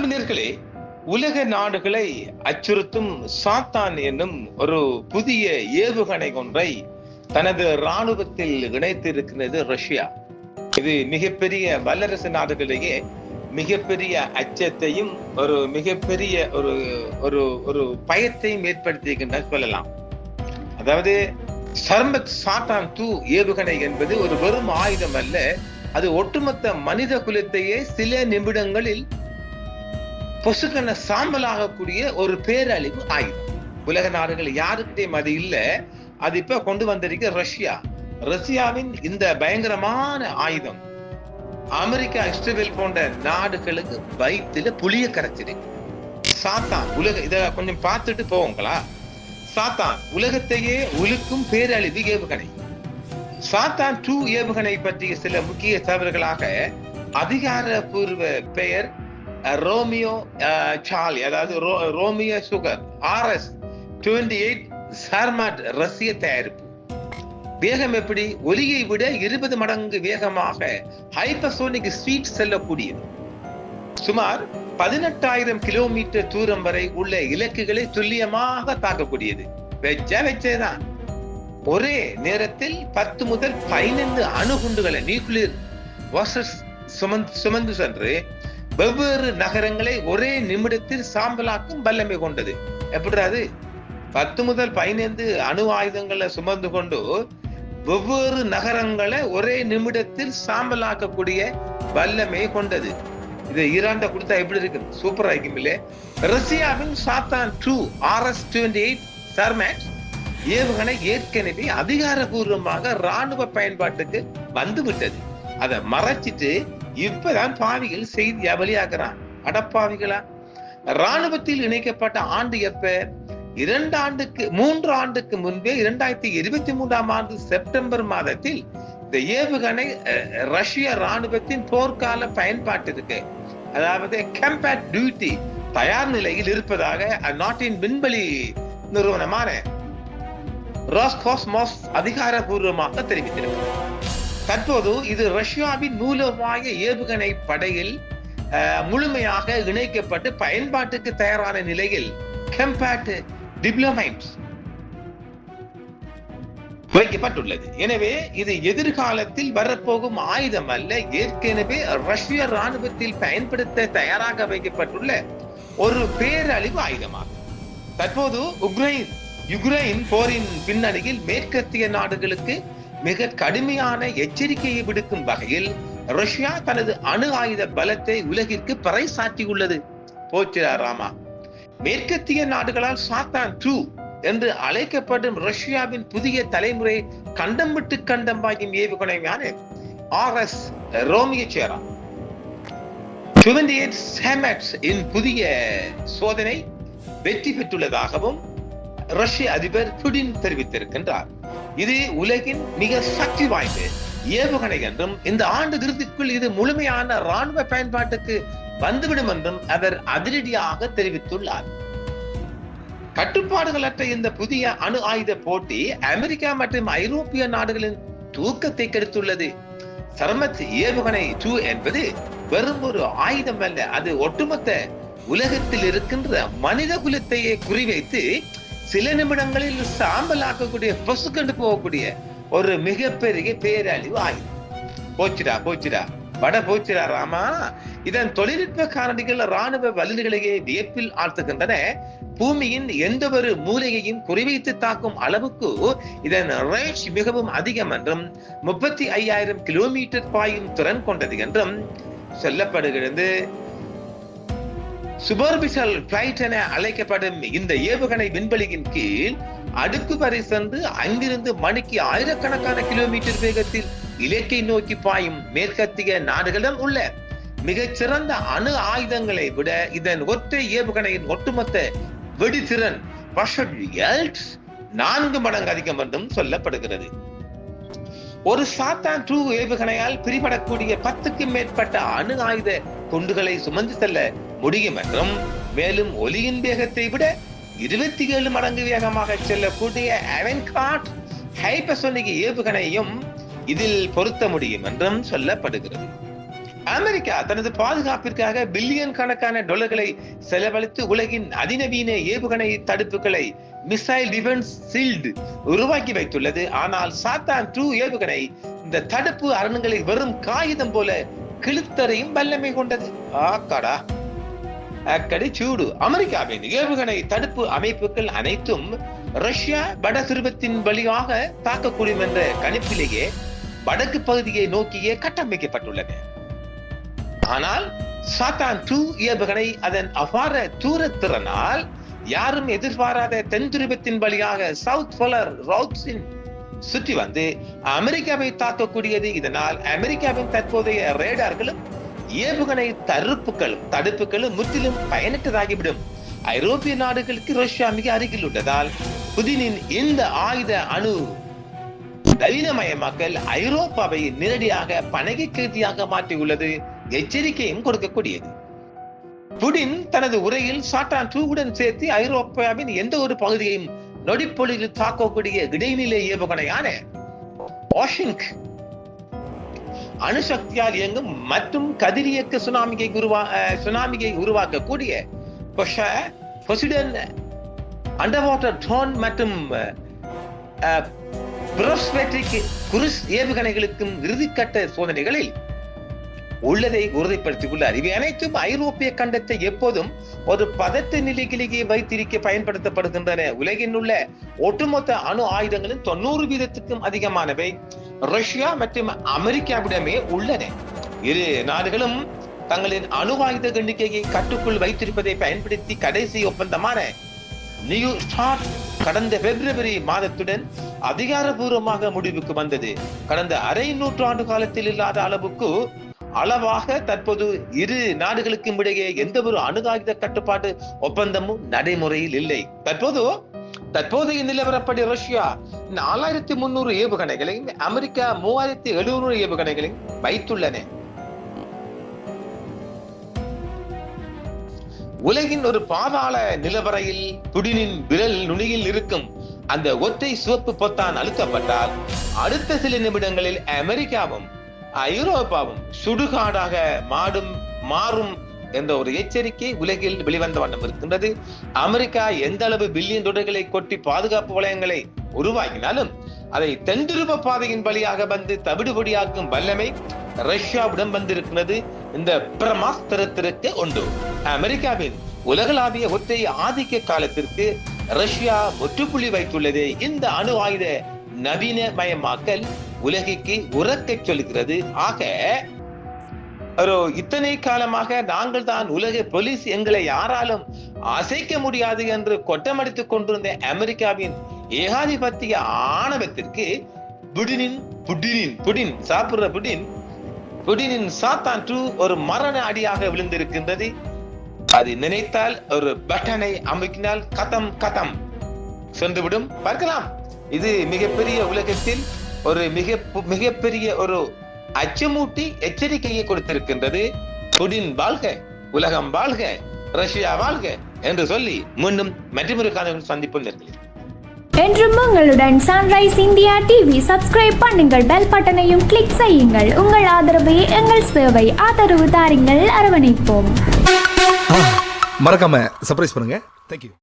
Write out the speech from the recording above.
அன்பினர்களே, உலக நாடுகளை அச்சுறுத்தும் சாத்தான் என்னும் ஒரு புதிய ஏவுகணை ஒன்றை தனது இராணுவத்தில் இணைத்திருக்கிறது ரஷ்யா. இது மிகப்பெரிய வல்லரசு நாடுகளிலேயே மிகப்பெரிய அச்சத்தையும் ஒரு மிகப்பெரிய ஒரு ஒரு ஒரு பயத்தையும் ஏற்படுத்தியிருக்கின்ற சொல்லலாம். அதாவது சர்மத் சாத்தான் 2 ஏவுகணை என்பது ஒரு வெறும் ஆயுதம் அல்ல, அது ஒட்டுமொத்த மனித குலத்தையே சில நிமிடங்களில் பொசுக்கன சாம்பலாகக்கூடிய ஒரு பேரழிவு ஆயுதம். உலக நாடுகள் யாருக்கிட்டையும் அது இல்ல, அது இப்ப கொண்டு வந்திருக்க ரஷ்யா. ரஷ்யாவின் இந்த பயங்கரமான ஆயுதம் அமெரிக்கா, இஸ்ரேல் போன்ற நாடுகளுக்கு வயிற்றுல புளிய கரைச்சிருக்கு. சாத்தான் இத கொஞ்சம் பார்த்துட்டு போவோங்களா. சாத்தான் உலகத்தையே உலுக்கும் பேரழிவு ஏவுகணை. சாத்தான் 2 ஏவுகணை பற்றிய சில முக்கிய தகவல்களாக அதிகாரப்பூர்வ பெயர் ரோமியோ சார்லி, அதாவது ரோமியோ சுகர் RS-28 சார்மாட் ரஷ்ய தயாரிப்பு. வேகம் எப்படி? ஒலியை விட 20 மடங்கு வேகமாக ஹைப்பர்சோனிக் ஸ்பீட் செல்லக்கூடியது. சுமார் 18,000 கிலோமீட்டர் தூரம் வரை உள்ள இலக்குகளை துல்லியமாக தாக்கக்கூடியது. வச்சேதான் ஒரே நேரத்தில் 10 முதல் 15 அணுகுண்டுகளை நியூக்ளியர் வார்ஸ் சுமந்து சென்று வெவ்வேறு நகரங்களை ஒரே நிமிடத்தில் சாம்பலாக்கும் வல்லமை கொண்டது. எப்படிறாது? 10 முதல் 15 அணு ஆயுதங்களை சுமந்து கொண்டு வெவ்வேறு நகரங்களை ஒரே நிமிடத்தில் சாம்பலாக்கக்கூடிய வல்லமை கொண்டது. இது ஈரான் கொடுத்தா எப்படி இருக்கு? சூப்பரா இருக்கும் இல்லையே. ரஷ்யாவின் சாத்தான் 2 RS-28 சார்மாட் ஏவுகணை ஏற்கனவே அதிகாரபூர்வமாக ராணுவ பயன்பாட்டுக்கு வந்து விட்டது. அதை மறைச்சிட்டு இப்பதான் பாவிகள் செய்தியா வெளியாகிறான். அடப்பாவிகளா! ராணுவத்தில் இணைக்கப்பட்ட ஆண்டு எப்ப? 3 ஆண்டுக்கு முன்பே 2023ஆம் ஆண்டு செப்டம்பர் மாதத்தில் இந்த ஏவுகணை ரஷ்ய ராணுவத்தின் போர்க்கால பயன்பாட்டிற்கு, அதாவது கம்பேட் டியூட்டி தயார் நிலையில் இருப்பதாக அந்நாட்டின் விண்வெளி நிறுவனமான ராஸ்காஸ்மாஸ் அதிகாரபூர்வமாக தெரிவித்திருக்கிறது. தற்போது இது ரஷ்யாவின் மூலோபாய ஏவுகணை படையில் முழுமையாக இணைக்கப்பட்டு பயன்பாட்டுக்கு தயாரான நிலையில் கம்பேட் டிப்ளோமைட் வைக்கப்பட்டுள்ளது. எனவே இது எதிர்காலத்தில் வரப்போகும் ஆயுதம் அல்ல, ஏற்கனவே ரஷ்ய ராணுவத்தில் பயன்படுத்த தயாராக வைக்கப்பட்டுள்ள ஒரு பேரழிவு ஆயுதமாகும். தற்போது யுக்ரைன் போரின் பின்னணியில் மேற்கத்திய நாடுகளுக்கு மிக கடுமையான எச்சரிக்கையை விடுக்கும் வகையில் ரஷ்யா தனது அணு ஆயுத பலத்தை உலகிற்கு பறைசாற்றியுள்ளது. போச்சுரா ராமா! மேற்கத்திய நாடுகளால் சாத்தான் 2 என்று அழைக்கப்படும் ரஷ்யாவின் புதிய தலைமுறை கண்டம் விட்டு கண்டம் பாயும் ஏவுகணையான RS ரோமியோ சேரா 28 சார்மாட் இன் புதிய சோதனை வெற்றி பெற்றுள்ளதாகவும் ரஷ்ய அதிபர் புடின் தெரிவித்திருக்கின்றார். இது உலகின் மிக சக்தி வாய்ந்த ஏவுகணை என்றும் இந்த ஆண்டு இறுதிக்குள் இது முழுமையான ராணுவ பயன்பாட்டுக்கு வந்துவிடும் என்றும் அவர் அதிரடியாக தெரிவித்துள்ளார். கட்டுப்பாடுகளற்ற இந்த புதிய அணு ஆயுத போட்டி அமெரிக்கா மற்றும் ஐரோப்பிய நாடுகளின் தூக்கத்தை கெடுத்துள்ளது. சர்மத் ஏவுகணை 2 என்பது வெறும் ஒரு ஆயுதம் அல்ல, அது ஒட்டுமொத்த உலகத்தில் இருக்கின்ற மனித குலத்தையே குறிவைத்து சில நிமிடங்களில் சாம்பலாக்கக்கூடிய, பொசுக்கண்டு போகக்கூடிய ஒரு மிகப்பெரிய பேரழிவு ஆயுதம். போச்சுடா வட போச்சுடா ராமா! இதன் தொழில்நுட்ப காரணிகள் ராணுவ வல்லுநர்களையே வியப்பில் ஆழ்த்துகின்றன. பூமியின் எந்த ஒரு மூலையையும் குறிவைத்து தாக்கும் அளவுக்கு இதன் ரேஞ்ச் மிகவும் அதிகம் என்றும் 35,000 கிலோமீட்டர் பாயும் திறன் கொண்டது என்றும் சொல்லப்படுகிறது. சூப்பர்பிஷல் பிளைட் என அழைக்கப்படும் இந்த ஏவுகணை விண்வெளியின் கீழ் அடுக்கு வரை சென்று அங்கிருந்து மணிக்கு ஆயிரக்கணக்கான கிலோமீட்டர் வேகத்தில் இலக்கை நோக்கி பாயும் மேற்கத்திய நாடுகளிடம் உள்ள மிகச்சிறந்த அணு ஆயுதங்களை விட இதன் ஒற்றை ஏவுகணையின் ஒட்டுமொத்த வெடித்திறன் 4 மடங்கு அதிகம் என்றும் சொல்லப்படுகிறது. ஒரு சாத்தான் 2 ஏவுகணையால் பிரிபடக்கூடிய 10க்கும் மேற்பட்ட அணு ஆயுத குண்டுகளை சுமந்து செல்ல முடியும் என்றும், மேலும் ஒலியின் வேகத்தை விட 27 மடங்கு வேகமாக செல்லக்கூடிய அவென்கார்ட் ஹைப்பர்சோனிக் ஏவுகணையும் இதில் பொருத்த முடியும் என்றும் சொல்லப்படுகிறது. அமெரிக்கா தனது பாதுகாப்பிற்காக பில்லியன் கணக்கான டாலர்களை செலவழித்து உலகின் அதிநவீன ஏவுகணை தடுப்புகளை மிசைல் டிஃபென்ஸ் ஷீல்டு உருவாக்கி வைத்துள்ளது. ஆனால் சாத்தான் 2 ஏவுகணை இந்த தடுப்பு அரண்களை வெறும் காகிதம் போல கிழித்தறையும் வல்லமை கொண்டது. ஆக்காடா அக்கடி சூடு. அமெரிக்காவின் ஏவுகணை தடுப்பு அமைப்புகள் அனைத்தும் ரஷ்யா வட துருவத்தின் வழியாக தாக்கக்கூடும் என்ற கணிப்பிலேயே வடக்கு பகுதியை நோக்கியே கட்டமைக்கப்பட்டுள்ளன. ஆனால் சாத்தான் 2 ஏவுகணை அதன் அபார தூரத்திறனால் யாரும் எதிர்பாராத தென் துருவத்தின் வழியாக சவுத் போலர் ரவுட்ஸின் சுற்றி வந்து அமெரிக்காவை தாக்கக்கூடியது. இதனால் அமெரிக்காவின் தற்போதைய ரேடார்களும் ஏவுகணை தடுப்புகளும் முற்றிலும் பயனற்றதாகிவிடும். ஐரோப்பிய நாடுகளுக்கு ரஷ்யா மிக அருகில் உள்ளதால் புதினின் இந்த ஆயுத அணு நவீனமயமாக்கல் ஐரோப்பாவை நேரடியாக பணகை கைதியாக மாற்றியுள்ளது. எச்சரிக்கையும் கொடுக்கக்கூடியது. புடின் தனது உரையில் சாத்தான் 2 சேர்த்து ஐரோப்பாவின் எந்த ஒரு பகுதியையும் நொடிப்பொழுதில் தாக்கக்கூடிய இடைநிலை ஏவுகணையான ஓஷிங்க் அணுசக்தியால் இயங்கும் மற்றும் கதிரியக்க சுனாமியை உருவாக்கக்கூடிய அண்டர் வாட்டர் ட்ரோன் மற்றும் குருஸ் ஏவுகணைகளுக்கும் இறுதிக்கட்ட சோதனைகளில் உள்ளதை உறுதிப்படுத்தியுள்ளார். இவை அனைத்தும் ஐரோப்பிய கண்டத்தை எப்போதும் ஒரு பதட்ட நிலையிலேயே வைத்திருக்க பயன்படுத்தப்படுகின்றன. உலகில் உள்ள ஒட்டுமொத்த அணு ஆயுதங்களின் 90% அதிகமானவை ரஷ்யா மற்றும் அமெரிக்காவிடமே உள்ளன. இரு நாடுகளும் தங்களின் அணு ஆயுத எண்ணிக்கையை கட்டுக்குள் வைத்திருப்பதை பயன்படுத்தி கடைசி ஒப்பந்தமான நியூ ஸ்டார்ட் கடந்த பிப்ரவரி மாதத்துடன் அதிகாரபூர்வமாக முடிவுக்கு வந்தது. கடந்த அரை நூற்றாண்டு காலத்தில் இல்லாத அளவாக தற்போது இரு நாடுகளுக்கும் இடையே எந்த ஒரு அணு ஆயுத கட்டுப்பாட்டு ஒப்பந்தமும் நடைமுறையில் இல்லை. தற்போதைய நிலவரப்படி ரஷ்யா 4300 ஏவுகணைகளையும் அமெரிக்கா 3700 ஏவுகணைகளையும் வைத்துள்ளன. உலகின் ஒரு பாதாள நிலவரையில் புடினின் விரல் நுனியில் இருக்கும் அந்த ஒற்றை சிவப்பு பொத்தான் அழுத்தப்பட்டால் அடுத்த சில நிமிடங்களில் அமெரிக்காவும் ஐரோப்பாவும் சுடுகாடாக மாறும் என்ற ஒரு எச்சரிக்கை உலகில் வெளிவந்த வண்ணம் இருக்கின்றது. அமெரிக்கா எந்த அளவு பில்லியன் டாலர்களை கொட்டி பாதுகாப்பு வளையங்களை உருவாக்கினாலும் அதை தென்துருவ பாதையின் வழியாக வந்து தவிடுபடியாக்கும் வல்லமை ரஷ்யாவிடம் வந்திருக்கிறது. இந்த பிரமாஸ்திரத்திற்கு உண்டு. அமெரிக்காவின் உலகளாவிய ஒற்றை ஆதிக்க காலத்திற்கு ரஷ்யா முற்றுப்புள்ளி வைத்துள்ளது. இந்த அணு ஆயுத நவீனமயமாக்கல் உலகிற்கு உறக்க சொல்கிறது. ஆக இத்தனை காலமாக நாங்கள் தான் உலக போலீஸ், எங்களை யாராலும் அசைக்க முடியாது என்று கொட்டமடித்துக் கொண்டிருந்த அமெரிக்காவின் ஏகாதிபத்திய ஆணவத்திற்கு புடினின் சாத்தான் 2 ஒரு மரண அடியாக விழுந்திருக்கின்றது. அது நினைத்தால் ஒரு பட்டனை அமுக்கினால் கதம் சென்றுவிடும். பார்க்கலாம். இது மிகப்பெரிய உலகத்தில் ஒரு மிகப்பெரிய ஒரு அச்சமூட்டி எச்சரிக்கையை கொடுத்திருக்கின்றது. புடின் வாழ்க, உலகம் வாழ்க, ரஷ்யா வாழ்க என்று சொல்லி மீண்டும் மற்றொரு காணொளியில் சந்திப்போம். என்றும் உங்களுடன் சன்ரைஸ் இந்தியா டிவி சப்ஸ்கிரைப் பண்ணுங்கள், பெல் பட்டனையும் கிளிக் செய்யுங்கள். உங்கள் ஆதரவே எங்கள் சேவை. ஆதரவு தாருங்கள், அரவணைப்போம். மறக்காம சர்ப்ரைஸ் பண்ணுங்க. தேங்க்யூ.